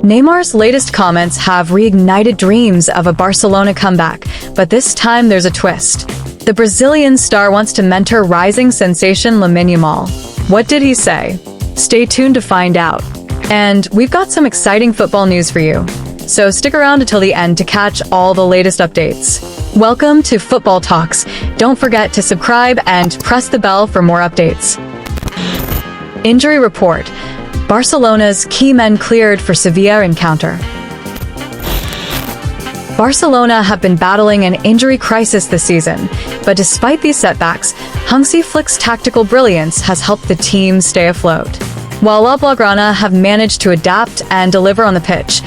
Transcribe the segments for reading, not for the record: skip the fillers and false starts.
Neymar's latest comments have reignited dreams of a Barcelona comeback, but this time there's a twist. The Brazilian star wants to mentor rising sensation Lamine Yamal. What did he say? Stay tuned to find out. And we've got some exciting football news for you, so stick around until the end to catch all the latest updates. Welcome to Football Talks. Don't forget to subscribe and press the bell for more updates. Injury report. Barcelona's key men cleared for Sevilla encounter. Barcelona have been battling an injury crisis this season, but despite these setbacks, Hansi Flick's tactical brilliance has helped the team stay afloat. While La Blaugrana have managed to adapt and deliver on the pitch,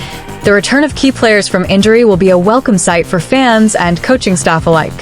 the return of key players from injury will be a welcome sight for fans and coaching staff alike.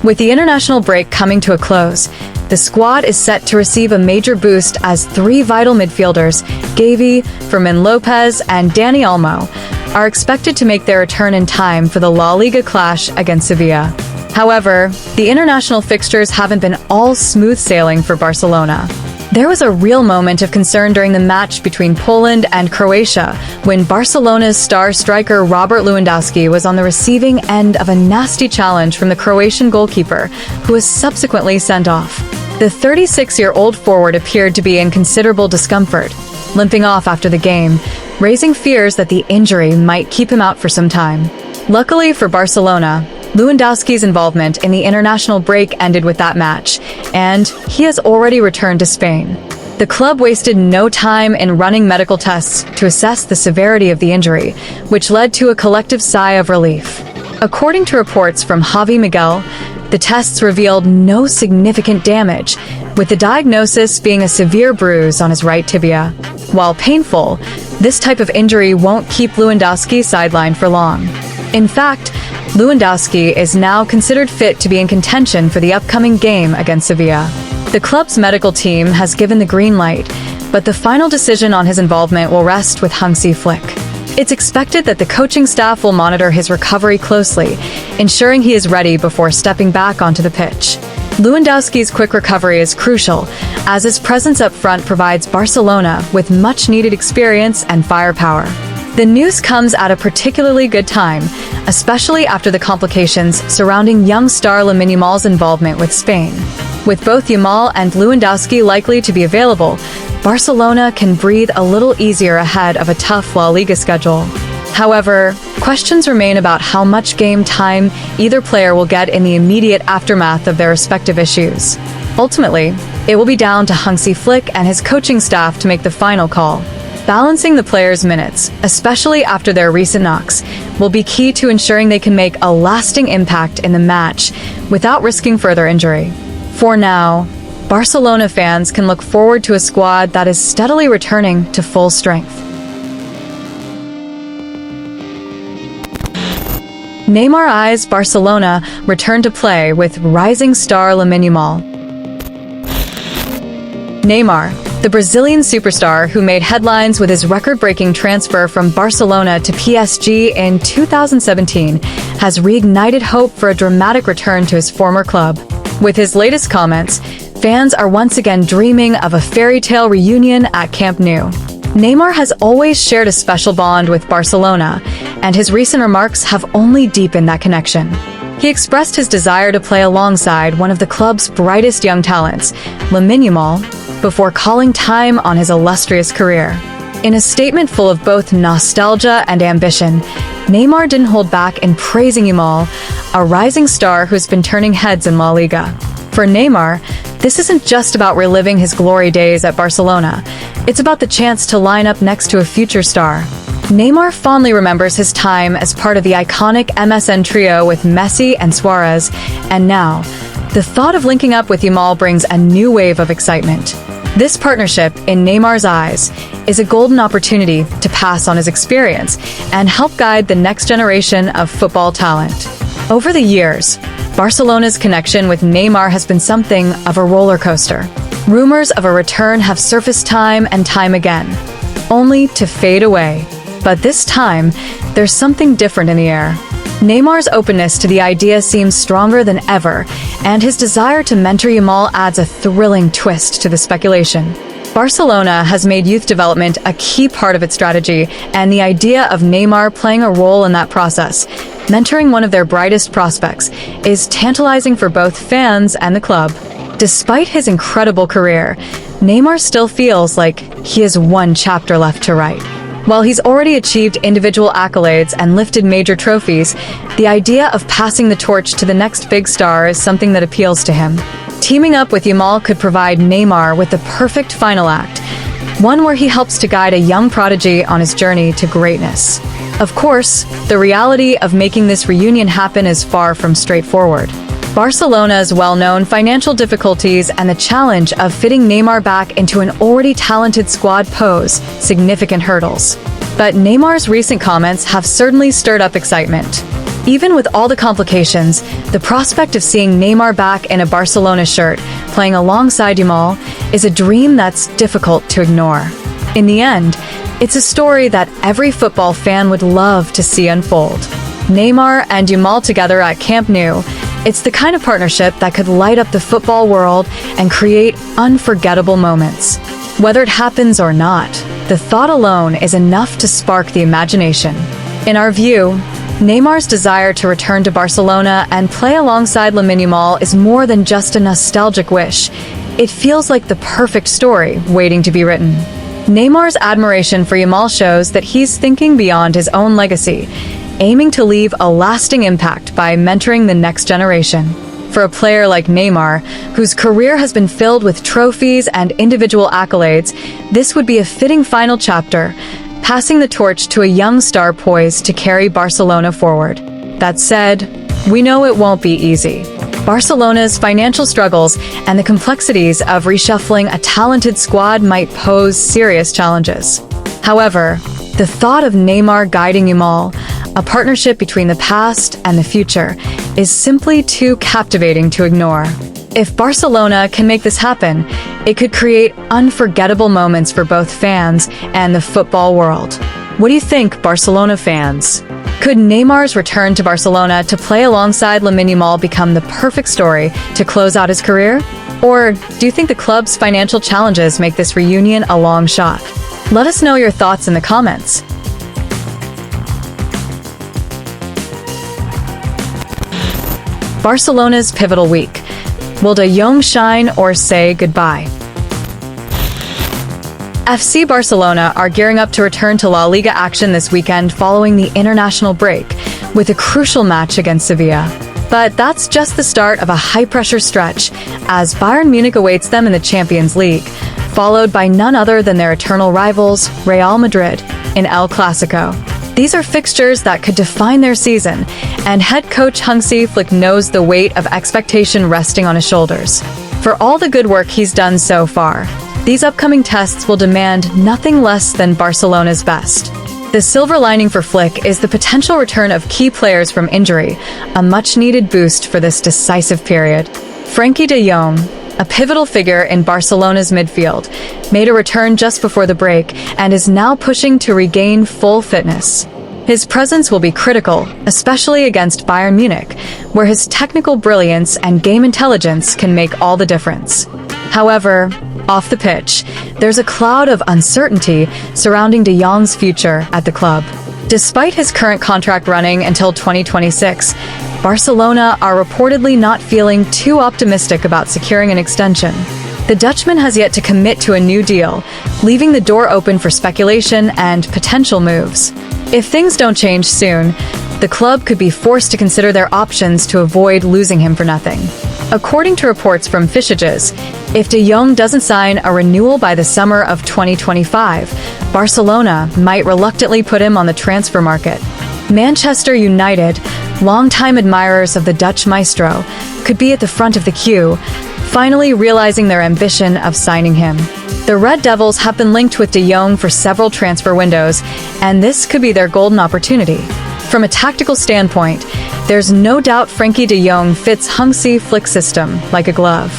With the international break coming to a close, the squad is set to receive a major boost as three vital midfielders, Gavi, Fermin Lopez, and Dani Olmo, are expected to make their return in time for the La Liga clash against Sevilla. However, the international fixtures haven't been all smooth sailing for Barcelona. There was a real moment of concern during the match between Poland and Croatia when Barcelona's star striker Robert Lewandowski was on the receiving end of a nasty challenge from the Croatian goalkeeper, who was subsequently sent off. The 36-year-old forward appeared to be in considerable discomfort, limping off after the game, raising fears that the injury might keep him out for some time. Luckily for Barcelona, Lewandowski's involvement in the international break ended with that match, and he has already returned to Spain. The club wasted no time in running medical tests to assess the severity of the injury, which led to a collective sigh of relief. According to reports from Javi Miguel, the tests revealed no significant damage, with the diagnosis being a severe bruise on his right tibia. While painful, this type of injury won't keep Lewandowski sidelined for long. In fact, Lewandowski is now considered fit to be in contention for the upcoming game against Sevilla. The club's medical team has given the green light, but the final decision on his involvement will rest with Hansi Flick. It's expected that the coaching staff will monitor his recovery closely, ensuring he is ready before stepping back onto the pitch. Lewandowski's quick recovery is crucial, as his presence up front provides Barcelona with much-needed experience and firepower. The news comes at a particularly good time, especially after the complications surrounding young star Lamine Yamal's involvement with Spain. With both Yamal and Lewandowski likely to be available, Barcelona can breathe a little easier ahead of a tough La Liga schedule. However, questions remain about how much game time either player will get in the immediate aftermath of their respective issues. Ultimately, it will be down to Hansi Flick and his coaching staff to make the final call. Balancing the players' minutes, especially after their recent knocks, will be key to ensuring they can make a lasting impact in the match without risking further injury. For now, Barcelona fans can look forward to a squad that is steadily returning to full strength. Neymar eyes Barcelona return to play with rising star Lamine Yamal. Neymar, the Brazilian superstar who made headlines with his record-breaking transfer from Barcelona to PSG in 2017, has reignited hope for a dramatic return to his former club. With his latest comments, fans are once again dreaming of a fairy tale reunion at Camp Nou. Neymar has always shared a special bond with Barcelona, and his recent remarks have only deepened that connection. He expressed his desire to play alongside one of the club's brightest young talents, Lamine Yamal, before calling time on his illustrious career. In a statement full of both nostalgia and ambition, Neymar didn't hold back in praising Yamal, a rising star who's been turning heads in La Liga. For Neymar, this isn't just about reliving his glory days at Barcelona. It's about the chance to line up next to a future star. Neymar fondly remembers his time as part of the iconic MSN trio with Messi and Suarez, and now, the thought of linking up with Yamal brings a new wave of excitement. This partnership, in Neymar's eyes, is a golden opportunity to pass on his experience and help guide the next generation of football talent. Over the years, Barcelona's connection with Neymar has been something of a roller coaster. Rumors of a return have surfaced time and time again, only to fade away. But this time, there's something different in the air. Neymar's openness to the idea seems stronger than ever, and his desire to mentor Yamal adds a thrilling twist to the speculation. Barcelona has made youth development a key part of its strategy, and the idea of Neymar playing a role in that process, mentoring one of their brightest prospects, is tantalizing for both fans and the club. Despite his incredible career, Neymar still feels like he has one chapter left to write. While he's already achieved individual accolades and lifted major trophies, the idea of passing the torch to the next big star is something that appeals to him. Teaming up with Yamal could provide Neymar with the perfect final act, one where he helps to guide a young prodigy on his journey to greatness. Of course, the reality of making this reunion happen is far from straightforward. Barcelona's well-known financial difficulties and the challenge of fitting Neymar back into an already talented squad pose significant hurdles. But Neymar's recent comments have certainly stirred up excitement. Even with all the complications, the prospect of seeing Neymar back in a Barcelona shirt, playing alongside Yamal, is a dream that's difficult to ignore. In the end, it's a story that every football fan would love to see unfold. Neymar and Yamal together at Camp Nou, it's the kind of partnership that could light up the football world and create unforgettable moments. Whether it happens or not, the thought alone is enough to spark the imagination. In our view, Neymar's desire to return to Barcelona and play alongside Lamine Yamal is more than just a nostalgic wish. It feels like the perfect story waiting to be written. Neymar's admiration for Yamal shows that he's thinking beyond his own legacy, aiming to leave a lasting impact by mentoring the next generation. For a player like Neymar, whose career has been filled with trophies and individual accolades, this would be a fitting final chapter, passing the torch to a young star poised to carry Barcelona forward. That said, we know it won't be easy. Barcelona's financial struggles and the complexities of reshuffling a talented squad might pose serious challenges. However, the thought of Neymar guiding Yamal, a partnership between the past and the future, is simply too captivating to ignore. If Barcelona can make this happen, it could create unforgettable moments for both fans and the football world. What do you think, Barcelona fans? Could Neymar's return to Barcelona to play alongside Lamine Yamal become the perfect story to close out his career? Or do you think the club's financial challenges make this reunion a long shot? Let us know your thoughts in the comments. Barcelona's pivotal week. Will De Jong shine or say goodbye? FC Barcelona are gearing up to return to La Liga action this weekend following the international break, with a crucial match against Sevilla. But that's just the start of a high-pressure stretch, as Bayern Munich awaits them in the Champions League, followed by none other than their eternal rivals, Real Madrid, in El Clasico. These are fixtures that could define their season, and head coach Hansi Flick knows the weight of expectation resting on his shoulders. For all the good work he's done so far, these upcoming tests will demand nothing less than Barcelona's best. The silver lining for Flick is the potential return of key players from injury, a much-needed boost for this decisive period. Frenkie de Jong, a pivotal figure in Barcelona's midfield, made a return just before the break and is now pushing to regain full fitness. His presence will be critical, especially against Bayern Munich, where his technical brilliance and game intelligence can make all the difference. However, off the pitch, there's a cloud of uncertainty surrounding de Jong's future at the club. Despite his current contract running until 2026, Barcelona are reportedly not feeling too optimistic about securing an extension. The Dutchman has yet to commit to a new deal, leaving the door open for speculation and potential moves. If things don't change soon, the club could be forced to consider their options to avoid losing him for nothing. According to reports from Fischages, if de Jong doesn't sign a renewal by the summer of 2025, Barcelona might reluctantly put him on the transfer market. Manchester United, longtime admirers of the Dutch maestro, could be at the front of the queue, finally realizing their ambition of signing him. The Red Devils have been linked with de Jong for several transfer windows, and this could be their golden opportunity. From a tactical standpoint, there's no doubt Frenkie de Jong fits Hansi Flick's system like a glove.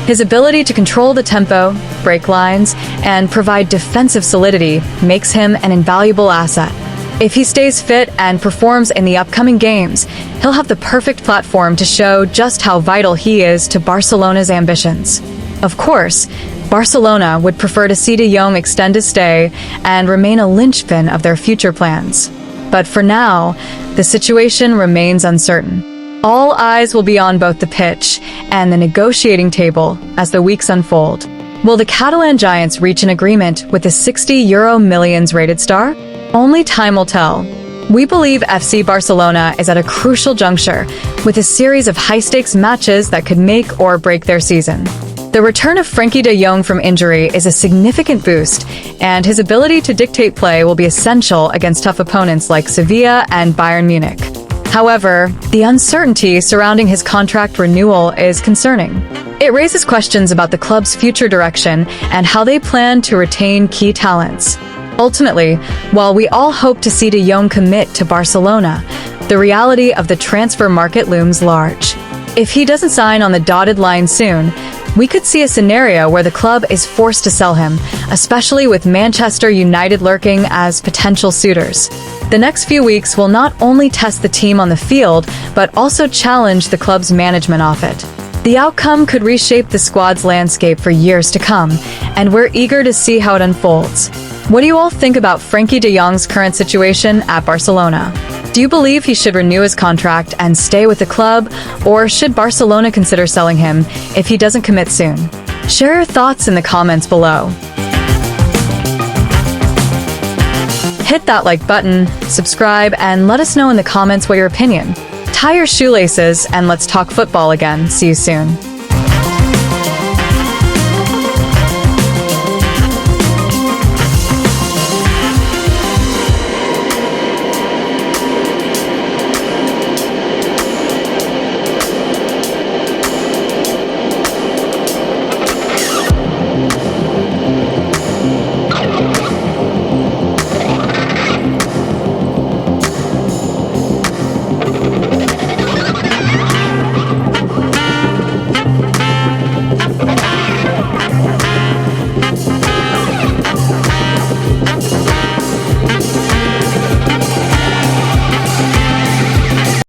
His ability to control the tempo, break lines, and provide defensive solidity makes him an invaluable asset. If he stays fit and performs in the upcoming games, he'll have the perfect platform to show just how vital he is to Barcelona's ambitions. Of course, Barcelona would prefer to see De Jong extend his stay and remain a linchpin of their future plans. But for now, the situation remains uncertain. All eyes will be on both the pitch and the negotiating table as the weeks unfold. Will the Catalan Giants reach an agreement with the €60 millions rated star? Only time will tell. We believe FC Barcelona is at a crucial juncture with a series of high-stakes matches that could make or break their season. The return of Frenkie de Jong from injury is a significant boost, and his ability to dictate play will be essential against tough opponents like Sevilla and Bayern Munich. However, the uncertainty surrounding his contract renewal is concerning. It raises questions about the club's future direction and how they plan to retain key talents. Ultimately, while we all hope to see De Jong commit to Barcelona, the reality of the transfer market looms large. If he doesn't sign on the dotted line soon, we could see a scenario where the club is forced to sell him, especially with Manchester United lurking as potential suitors. The next few weeks will not only test the team on the field, but also challenge the club's management off it. The outcome could reshape the squad's landscape for years to come, and we're eager to see how it unfolds. What do you all think about Frenkie de Jong's current situation at Barcelona? Do you believe he should renew his contract and stay with the club, or should Barcelona consider selling him if he doesn't commit soon? Share your thoughts in the comments below. Hit that like button, subscribe, and let us know in the comments what your opinion. Tie your shoelaces and let's talk football again. See you soon.